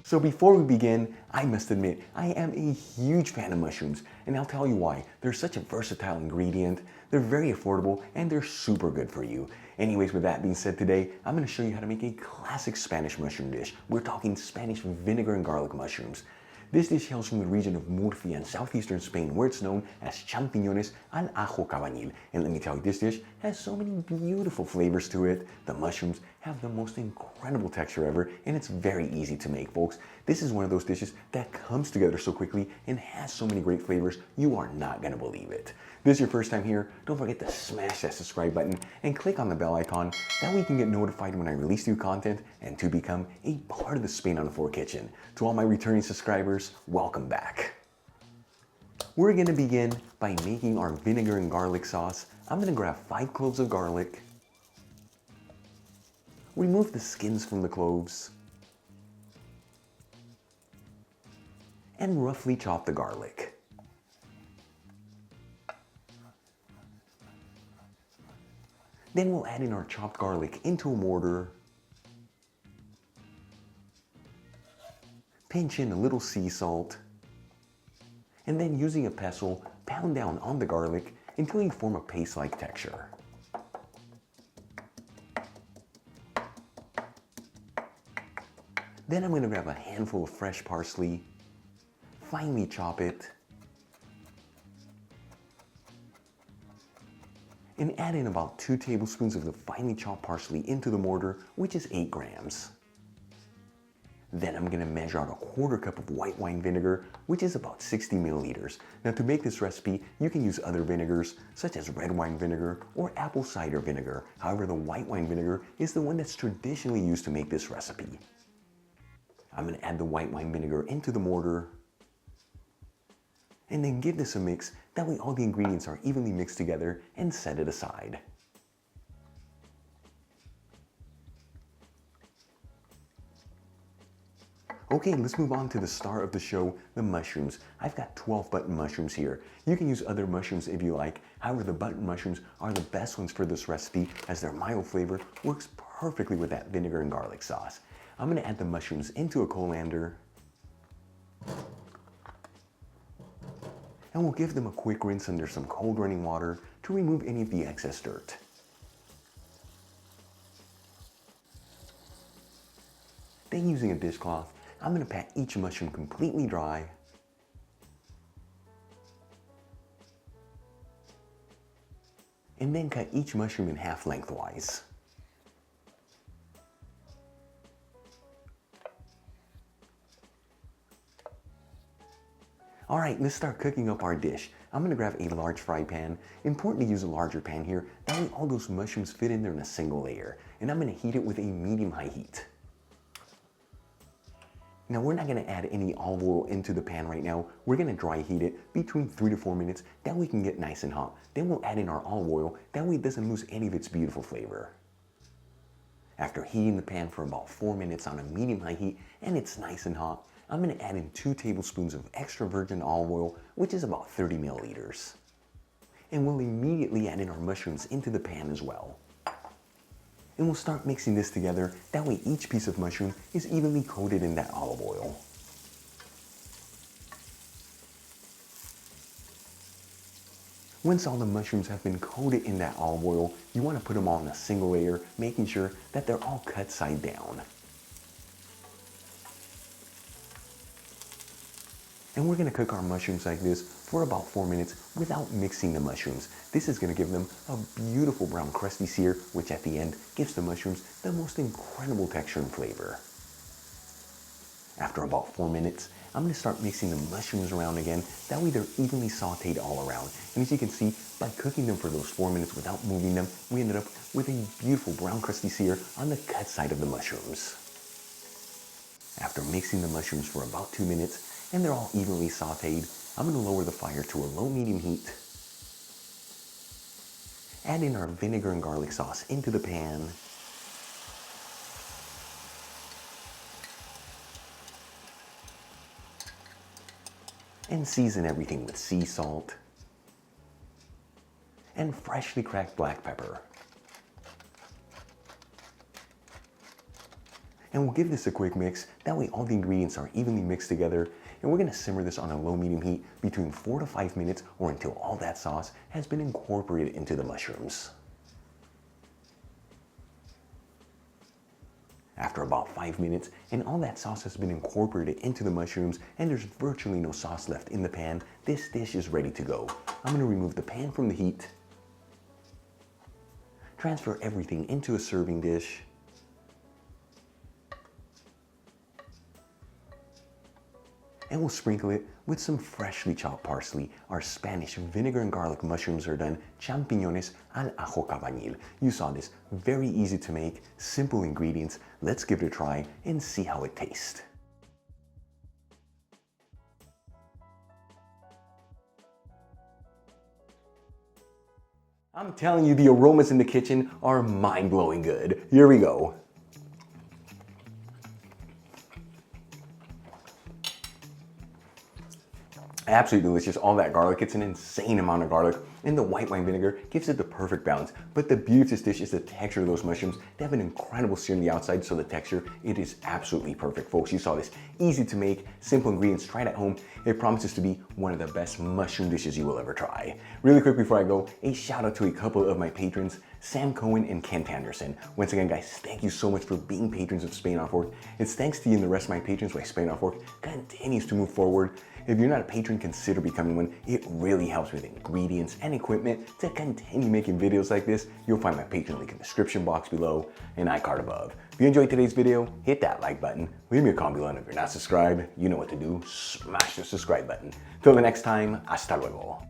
So before we begin, I must admit, I am a huge fan of mushrooms, and I'll tell you why. They're such a versatile ingredient, they're very affordable, and they're super good for you. Anyways, with that being said, today, I'm going to show you how to make a classic Spanish mushroom dish. We're talking Spanish vinegar and garlic mushrooms. This dish hails from the region of Murcia in southeastern Spain, where it's known as Champiñones al ajo Cabañil. And let me tell you, this dish has so many beautiful flavors to it. The mushrooms have the most incredible texture ever, and it's very easy to make, folks. This is one of those dishes that comes together so quickly and has so many great flavors, you are not going to believe it. If this is your first time here, don't forget to smash that subscribe button and click on the bell icon. That way you can get notified when I release new content and to become a part of the Spain on the Floor kitchen. To all my returning subscribers, welcome back. We're going to begin by making our vinegar and garlic sauce. I'm going to grab 5 cloves of garlic, remove the skins from the cloves, and roughly chop the garlic. Then we'll add in our chopped garlic into a mortar, pinch in a little sea salt, and then using a pestle, pound down on the garlic until you form a paste-like texture. Then I'm going to grab a handful of fresh parsley, finely chop it, and add in about 2 tablespoons of the finely chopped parsley into the mortar, which is 8 grams. Then I'm going to measure out a 1/4 cup of white wine vinegar, which is about 60 milliliters. Now to make this recipe, you can use other vinegars, such as red wine vinegar or apple cider vinegar. However, the white wine vinegar is the one that's traditionally used to make this recipe. I'm going to add the white wine vinegar into the mortar, and then give this a mix. That way all the ingredients are evenly mixed together, and set it aside. Okay, let's move on to the star of the show, the mushrooms. I've got 12 button mushrooms here. You can use other mushrooms if you like. However, the button mushrooms are the best ones for this recipe, as their mild flavor works perfectly with that vinegar and garlic sauce. I'm going to add the mushrooms into a colander, and we'll give them a quick rinse under some cold running water to remove any of the excess dirt. Then, using a dishcloth, I'm going to pat each mushroom completely dry, and then cut each mushroom in half lengthwise. Alright, let's start cooking up our dish. I'm going to grab a large fry pan. Important to use a larger pan here, that way all those mushrooms fit in there in a single layer. And I'm going to heat it with a medium-high heat. Now we're not going to add any olive oil into the pan right now. We're going to dry heat it between 3 to 4 minutes, that way we can get nice and hot. Then we'll add in our olive oil, that way it doesn't lose any of its beautiful flavor. After heating the pan for about 4 minutes on a medium-high heat, and it's nice and hot, I'm going to add in 2 tablespoons of extra virgin olive oil, which is about 30 milliliters. And we'll immediately add in our mushrooms into the pan as well. And we'll start mixing this together, that way each piece of mushroom is evenly coated in that olive oil. Once all the mushrooms have been coated in that olive oil, you want to put them all in a single layer, making sure that they're all cut side down. And we're going to cook our mushrooms like this for about 4 minutes without mixing the mushrooms. This is going to give them a beautiful brown crusty sear, which at the end gives the mushrooms the most incredible texture and flavor. After about 4 minutes, I'm going to start mixing the mushrooms around again. That way they're evenly sauteed all around. And as you can see, by cooking them for those 4 minutes without moving them, we ended up with a beautiful brown crusty sear on the cut side of the mushrooms. After mixing the mushrooms for about 2 minutes, and they're all evenly sauteed, I'm going to lower the fire to a low-medium heat. Add in our vinegar and garlic sauce into the pan. And season everything with sea salt and freshly cracked black pepper. And we'll give this a quick mix. That way all the ingredients are evenly mixed together. And we're gonna simmer this on a low-medium heat between 4 to 5 minutes or until all that sauce has been incorporated into the mushrooms. After about 5 minutes and all that sauce has been incorporated into the mushrooms and there's virtually no sauce left in the pan, this dish is ready to go. I'm gonna remove the pan from the heat, transfer everything into a serving dish, and we'll sprinkle it with some freshly chopped parsley. Our Spanish vinegar and garlic mushrooms are done, champiñones al ajo cabañil. You saw this, very easy to make, simple ingredients. Let's give it a try and see how it tastes. I'm telling you, the aromas in the kitchen are mind-blowing good. Here we go. Absolutely delicious, all that garlic. It's an insane amount of garlic, and the white wine vinegar gives it the perfect balance. But the beauty of this dish is the texture of those mushrooms. They have an incredible sear on the outside, so the texture, it is absolutely perfect, folks. You saw this, easy to make, simple ingredients, try it at home. It promises to be one of the best mushroom dishes you will ever try. Really quick before I go, a shout out to a couple of my patrons, Sam Cohen and Kent Anderson. Once again, guys, thank you so much for being patrons of Spain on Fork. It's thanks to you and the rest of my patrons why Spain on Fork continues to move forward. If you're not a patron, consider becoming one. It really helps with ingredients and equipment to continue making videos like this. You'll find my Patreon link in the description box below and iCard above. If you enjoyed today's video, hit that like button. Leave me a comment below, and if you're not subscribed, you know what to do. Smash the subscribe button. Till the next time, hasta luego.